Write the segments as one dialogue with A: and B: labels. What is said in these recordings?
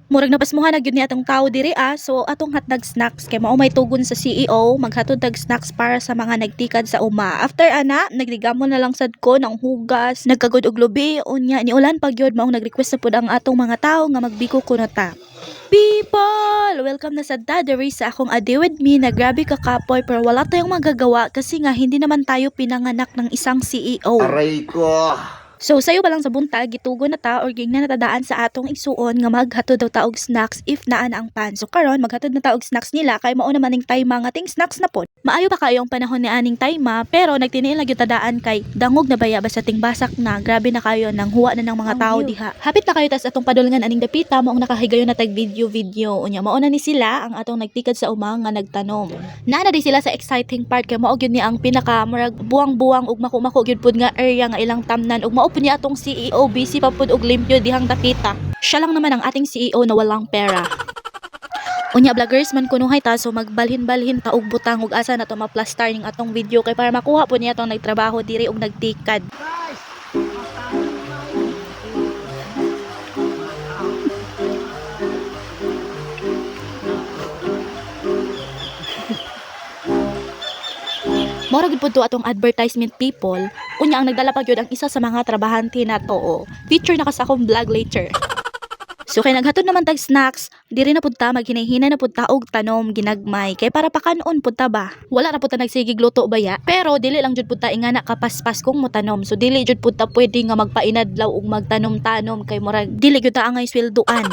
A: Murag napasmuhan na gyud ni atong tao diri so atong hatag snacks kay mao may tugon sa CEO maghatod tag snacks para sa mga nagtikad sa uma. After ana, nagrigamon na lang sad ko ng hugas, nagkagud og lubi unya ni ulan pag gyud mao nag-request na pud ang atong mga tao nga magbiko kuno ta. People! Welcome na sa diri sa akong A Day With Me na grabe kakapoy pero wala tayong magagawa kasi nga hindi naman tayo pinanganak ng isang CEO.
B: Aray ko!
A: So sayo pa lang sa buntag gitugon na ta or ging na natadaan sa atong igsuon nga maghatod daw ta og snacks if naa na ang pan. So karon maghatod na ta og snacks nila kay mao naman ning tayma nga ting snacks na pod. Maayo pa kayo ang panahon ni aning tayma pero nagtiniil lang gyud tadaan kay dangog na baya basta ting basak na grabe na kayo nang huwa na ng mga tao diha. Hapit na kayo tas atong padulngan aning dapita mo ang nakahigayon na tag video unya mao na ni sila ang atong nagtikad sa umang nga nagtanom. Naa na di sila sa exciting part kay mao gyud ni ang pinaka murag buwang-buwang ug mako-mako gyud pud nga area nga ilang tamnan ug mao pud niya atong CEO busy pa pud og limpyo dihang dapita. Siya lang naman ang ating CEO na walang pera. Unya vloggers man kunuhay ta so magbalhin-balhin ta og butang ug asa na to ma-plastar ning atong video kay para makuha pud niya atong nagtrabaho diri og nagtikad. Mora gid pud to atong advertisement people. Unya ang nagdala pa gyud ang isa sa mga trabahante na to. Feature na ka sa akong vlog later. So kay naghatod naman tag snacks, diri na pud ta maghinay-hinay na pud ta og tanom ginagmay kay para pakanon pud ta ba. Wala ra pud ta nagsigig luto baya, pero dili lang jud pud ta ingana kapaspas kung motanom. So dili jud pud ta pwede nga magpainadlaw og magtanom-tanom kay murag dili gyud ta angay sweldoan.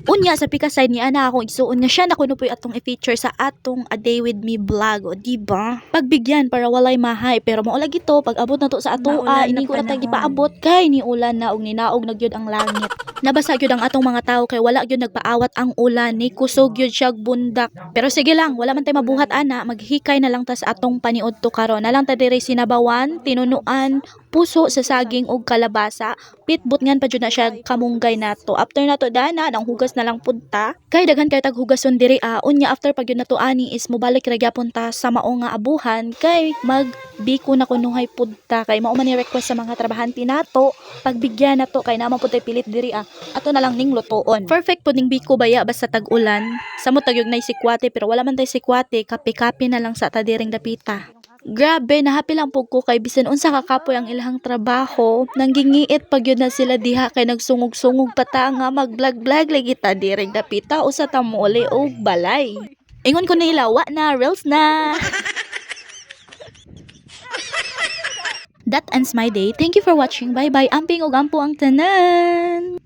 A: Unya sa pika side ni ana akong igsuon nga siya na kuno poy atong i-feature sa atong A Day With Me vlog o diba? Pagbigyan para walay mahay pero mao lagi to pag abot na to sa atoa ini ko na tag gipaabot kay ni ulan na og ninaog na gyud ang langit. Nabasa gyud ang atong mga tawo kay wala gyud nagpaawat ang ulan ni kusog gyud siya bundak. Pero sige lang wala man tay mabuhat ana maghikay na lang ta sa atong paniudto karon. Na lang ta diri sinabawan, tinunuan, puso sa saging ug kalabasa. Pitbot ngan pa jud na siya kamunggay nato. After nato dana nang hugas na lang punta. Kay daghan kay tag hugason diri unya after pag yun nato ani is mobalik ra gyapon ta sa mao nga abuhan kay magbiko na kunuhay punta kay mao man ni request sa mga trabahante nato pagbigyan nato kay naman pud tay pilit diri ato na lang ning lutoon. Perfect pud ning biko baya basta tag-ulan. Samo tag nay sikwate pero wala man tay sikwate kape-kape na lang sa ta diring dapita. Grabe, nahapi lang po ko kay bisan unsa kakapoy ang ilahang trabaho. Nanggingiit pag yun na sila diha kay nagsungog-sungog pata nga mag-vlog-vlog lagi ta direng dapita o sa tamuli o balay. Ingon ko na ilawa na, reels na. That ends my day. Thank you for watching. Bye-bye. Amping og ampo ang tanan.